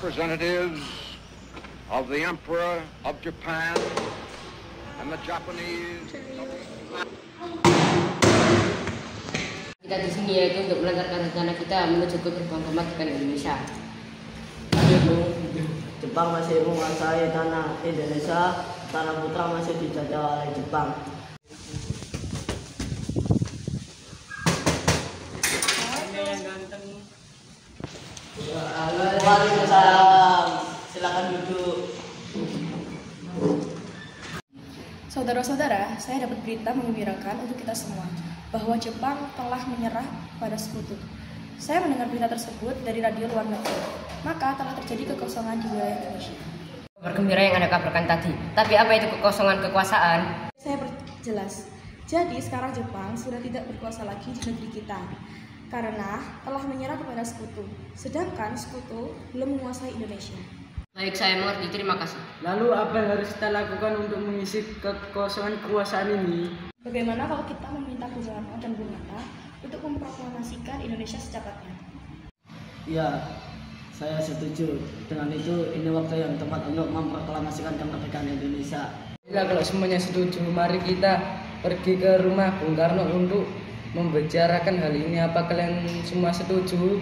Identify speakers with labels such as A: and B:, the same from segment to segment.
A: representatives of the Emperor of Japan and the Japanese.
B: Kita di sini yaitu untuk melancarkan rencana kita menuju ke gerbang kemerdekaan Indonesia.
C: Jepang masih menguasai tanah Indonesia, tanah putra masih dijajah oleh Jepang. Waalaikumsalam. Silakan duduk.
D: Saudara-saudara, saya dapat berita menggembirakan untuk kita semua bahwa Jepang telah menyerah pada sekutu. Saya mendengar berita tersebut dari radio luar negeri. Maka telah terjadi kekosongan di wilayah Indonesia.
B: Bergembira yang Anda kabarkan tadi. Tapi apa itu kekosongan kekuasaan?
D: Saya perjelas. Jadi sekarang Jepang sudah tidak berkuasa lagi di negeri kita karena telah menyerah kepada sekutu. Sedangkan sekutu belum menguasai Indonesia.
B: Baik, saya mengerti. Terima kasih.
C: Lalu apa yang harus kita lakukan untuk mengisi kekosongan kekuasaan ini?
D: Bagaimana kalau kita meminta Bung Karno dan Bung Hatta untuk memproklamasikan Indonesia secepatnya?
C: Ya, saya setuju. Dengan itu, ini waktu yang tepat untuk memproklamasikan kemerdekaan Indonesia.
E: Kalau semuanya setuju, mari kita pergi ke rumah Bung Karno untuk membicarakan hal ini. Apa kalian semua setuju?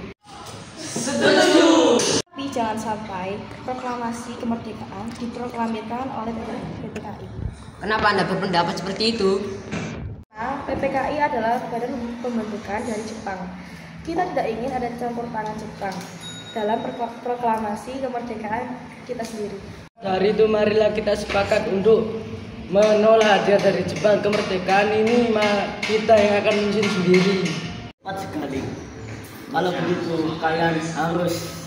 C: Setuju!
D: Tapi jangan sampai proklamasi kemerdekaan diproklamirkan oleh PPKI.
B: Kenapa Anda berpendapat seperti itu?
D: Nah, PPKI adalah badan pembentukan dari Jepang. Kita tidak ingin ada campur tangan Jepang dalam proklamasi kemerdekaan kita sendiri.
E: Dari itu marilah kita sepakat untuk menolak hadiah dari Jepang. Kemerdekaan ini kita yang akan menyusun sendiri.
C: Tepat sekali. Kalau begitu kalian harus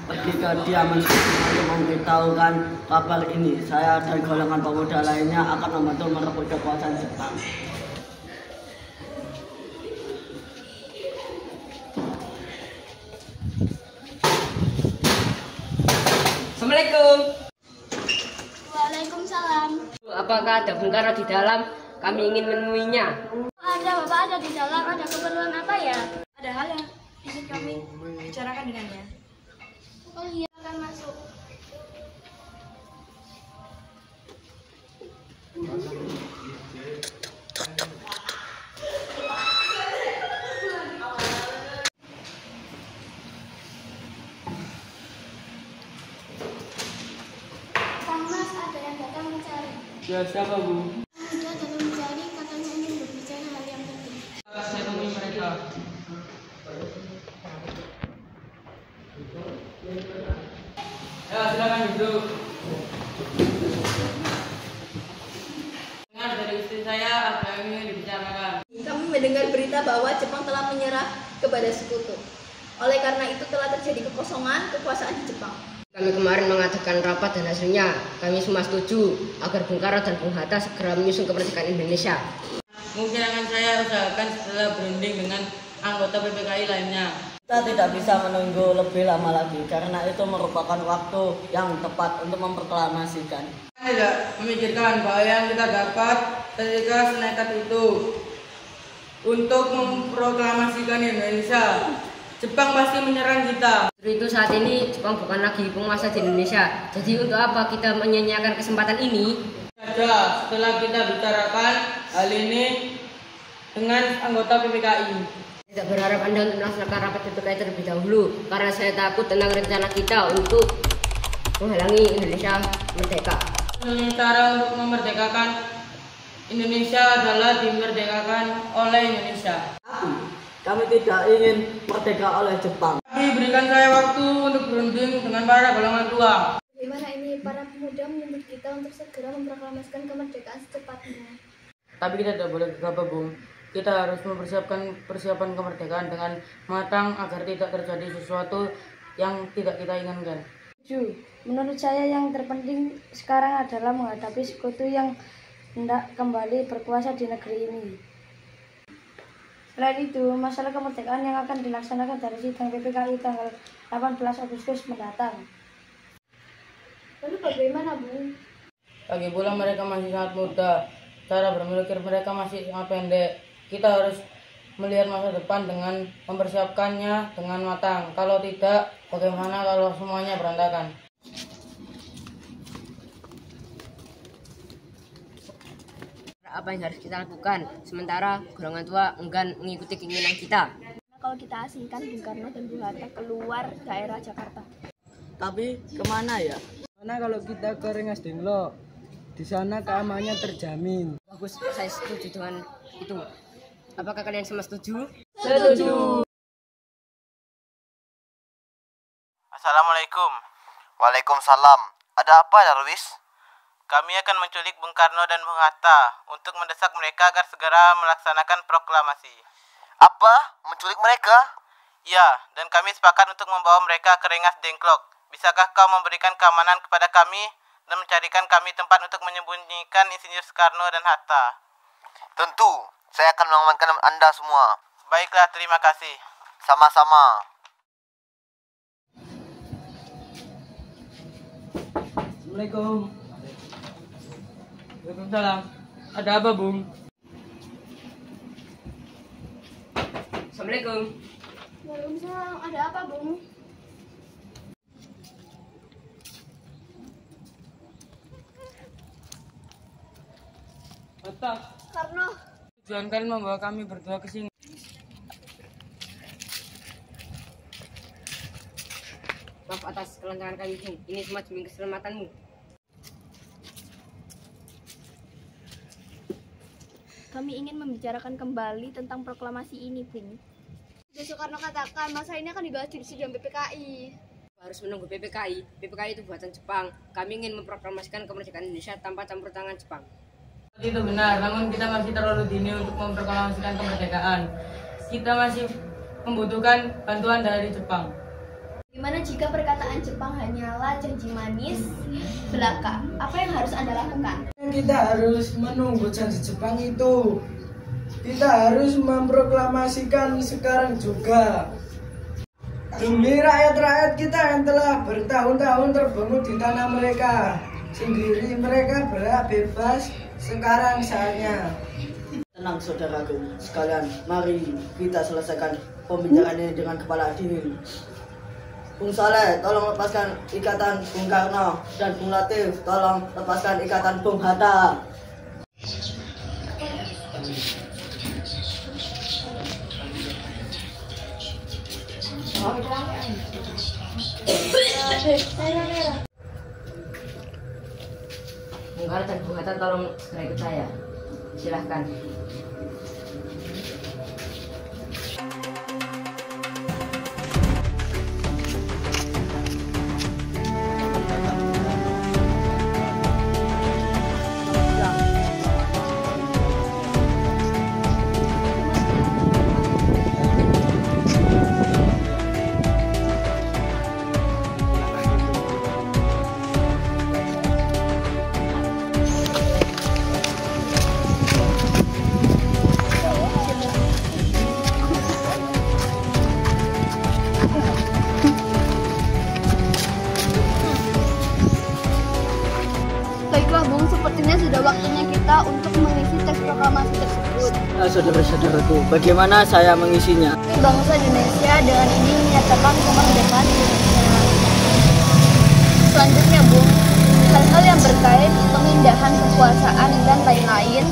C: pergi ke Diaman untuk memberitahukan kabar ini. Saya dan golongan pemuda lainnya akan membantu merebut kekuasaan Jepang.
B: Assalamualaikum.
F: Waalaikumsalam.
B: Apakah ada Bung Karno di dalam? Kami ingin menemuinya.
F: Ada Bapak ada di dalam, ada keperluan apa ya?
D: Ada hal yang ingin kami bicarakan dengannya.
F: Oh iya, akan masuk. Kang Mas, ada yang datang mencari.
E: Ya, siapa Bu?
F: Dia datang mencari, katanya ingin berbicara hal yang penting.
E: Saya temui mereka. Ya, silakan duduk. Dengar dari istri saya apa yang ingin dibicarakan.
G: Kami mendengar berita bahwa Jepang telah menyerah kepada sekutu. Oleh karena itu telah terjadi kekosongan kekuasaan di Jepang.
B: Kami kemarin mengadakan rapat dan hasilnya kami semua setuju agar Bung Karno dan Bung Hatta segera menyusun kemerdekaan Indonesia.
E: Mungkin akan saya usahakan setelah berunding dengan anggota PPKI lainnya.
C: Kita tidak bisa menunggu lebih lama lagi karena itu merupakan waktu yang tepat untuk memproklamasikan.
E: Saya tidak memikirkan bahwa yang kita dapat ketika senekat itu untuk memproklamasikan Indonesia. Jepang pasti menyerang kita.
B: Justru itu saat ini Jepang bukan lagi penguasa di Indonesia. Jadi untuk apa kita menyanyiakan kesempatan ini?
E: Saja setelah kita bicarakan hal ini dengan anggota PPKI.
B: Tidak berharap Anda untuk melaksanakan rapat PPKI terlebih dahulu karena saya takut tentang rencana kita untuk menghalangi Indonesia merdeka.
E: Cara untuk memerdekakan Indonesia adalah dimerdekakan oleh Indonesia.
C: Kami tidak ingin merdeka oleh Jepang.
E: Tapi berikan saya waktu untuk berunding dengan para golongan tua.
F: Bagaimana ini para pemuda menuntut kita untuk segera memproklamasikan kemerdekaan secepatnya.
E: Tapi kita tidak boleh gegabah, Bung. Kita harus mempersiapkan persiapan kemerdekaan dengan matang agar tidak terjadi sesuatu yang tidak kita inginkan.
D: Menurut saya yang terpenting sekarang adalah menghadapi sekutu yang hendak kembali berkuasa di negeri ini. Selain itu, masalah kemerdekaan yang akan dilaksanakan dari sidang PPKI tanggal 18 Agustus mendatang.
F: Lalu bagaimana, Bu?
E: Lagi pula mereka masih sangat muda. Cara berpikir mereka masih sangat pendek. Kita harus melihat masa depan dengan mempersiapkannya dengan matang. Kalau tidak, bagaimana kalau semuanya berantakan?
B: Apa yang harus kita lakukan? Sementara golongan tua enggan mengikuti keinginan kita.
F: Kalau kita asingkan Bung Karno dan Bung Hatta keluar daerah Jakarta.
C: Tapi kemana ya?
H: Mana kalau kita ke Rengas Dengklok? Di sana keamanannya terjamin.
B: Bagus, saya setuju dengan itu. Apakah kalian semua setuju?
C: Setuju.
I: Assalamualaikum. Waalaikumsalam. Ada apa, Darwis? Kami akan menculik Bung Karno dan Bung Hatta untuk mendesak mereka agar segera melaksanakan proklamasi. Apa? Menculik mereka? Ya, dan kami sepakat untuk membawa mereka ke Rengas Dengklok. Bisakah kau memberikan keamanan kepada kami dan mencarikan kami tempat untuk menyembunyikan Insinyur Soekarno dan Hatta? Tentu, saya akan mengamankan Anda semua. Baiklah, terima kasih. Sama-sama.
H: Assalamualaikum.
E: Waalaikumsalam. Ada apa, Bung?
B: Assalamualaikum.
F: Waalaikumsalam. Ada apa, Bung?
E: Hatta,
F: Karno.
E: tujuan kalian membawa kami berdua ke sini.
B: Maaf atas kelancaran kami, Bung. Ini semua demi keselamatanmu.
F: Kami ingin membicarakan kembali tentang proklamasi ini, Bung. Soekarno katakan masa ini akan dibahas di sidang PPKI.
B: Harus menunggu PPKI. PPKI itu buatan Jepang. Kami ingin memproklamasikan kemerdekaan Indonesia tanpa campur tangan Jepang.
E: Itu benar, namun kita masih terlalu dini untuk memproklamasikan kemerdekaan. Kita masih membutuhkan bantuan dari Jepang.
F: Gimana jika perkataan Jepang hanyalah janji manis belaka? Apa yang harus Anda lakukan?
H: Kita harus menunggu janji Jepang itu. Kita harus memproklamasikan sekarang juga. Demi rakyat-rakyat kita yang telah bertahun-tahun terbangun di tanah mereka sendiri, mereka berhak bebas. Sekarang saatnya.
C: Tenang saudaraku sekalian, mari kita selesaikan pembicaraan ini dengan kepala dingin. Bung Saleh, tolong lepaskan ikatan Bung Karno, dan Bung Latif, tolong lepaskan ikatan Bung Hatta.
B: Bung Karno dan Bung Hatta tolong segera ikut saya. Silahkan.
F: Baiklah, Bung, sepertinya sudah waktunya kita untuk mengisi teks proklamasi tersebut.
C: Saudara-saudaraku, bagaimana saya mengisinya?
F: Bangsa Indonesia dengan ini menyatakan kemerdekaan Indonesia. Selanjutnya, Bung, hal-hal yang berkait pemindahan kekuasaan dan lain-lain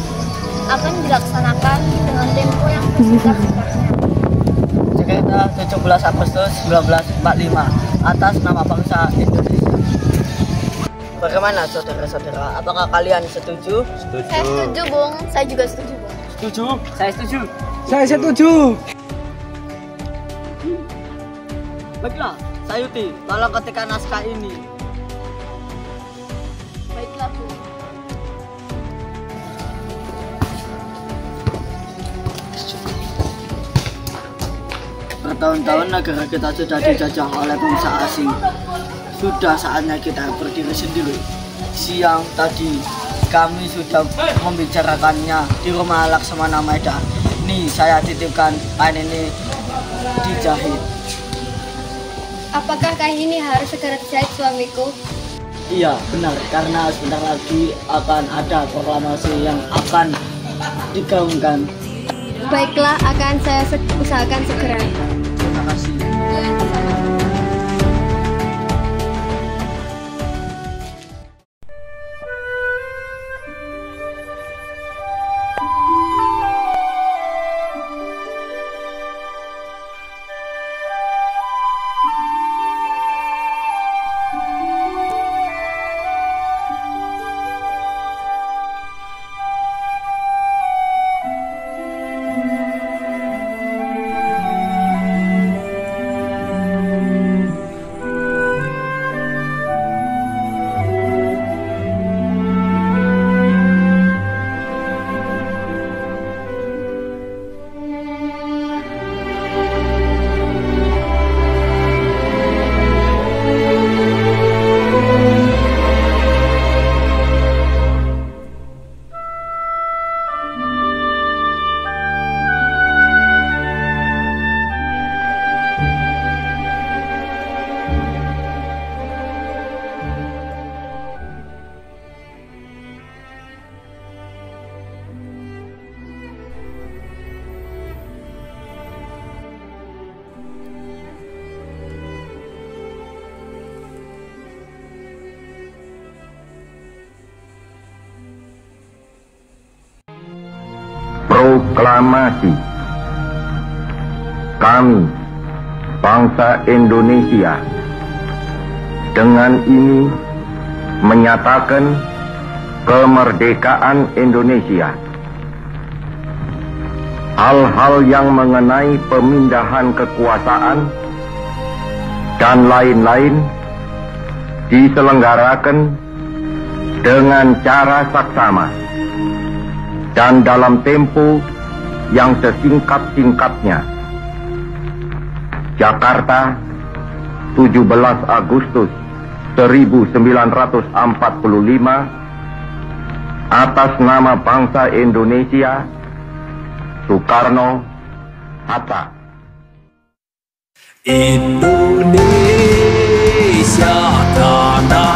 F: akan dilaksanakan dengan tempo yang sesingkat-singkatnya.
C: Jakarta 17 Agustus 1945 atas nama bangsa Indonesia. Bagaimana saudara-saudara? Apakah kalian setuju?
F: Saya setuju, Bung. Saya juga setuju, Bung.
C: Setuju?
B: Saya setuju.
H: Saya setuju.
C: Baiklah, Sayuti, tolong ketikkan naskah ini.
F: Baiklah, Bung.
C: Bertahun-tahun negara kita sudah dijajah oleh bangsa asing. Sudah saatnya kita berdiri sendiri. Siang tadi kami sudah membicarakannya di rumah Laksamana Maeda. Nih saya titipkan kain ini dijahit.
F: Apakah kain ini harus segera dijahit, suamiku?
C: Iya benar, karena sebentar lagi akan ada proklamasi yang akan digaungkan.
F: Baiklah, akan saya usahakan segera.
C: Terima kasih.
J: Proklamasi. Kami, bangsa Indonesia, dengan ini menyatakan kemerdekaan Indonesia. Hal-hal yang mengenai pemindahan kekuasaan dan lain-lain diselenggarakan dengan cara saksama dan dalam tempo yang sesingkat-singkatnya. Jakarta, 17 Agustus 1945, atas nama bangsa Indonesia, Soekarno Hatta.
K: Indonesia tanah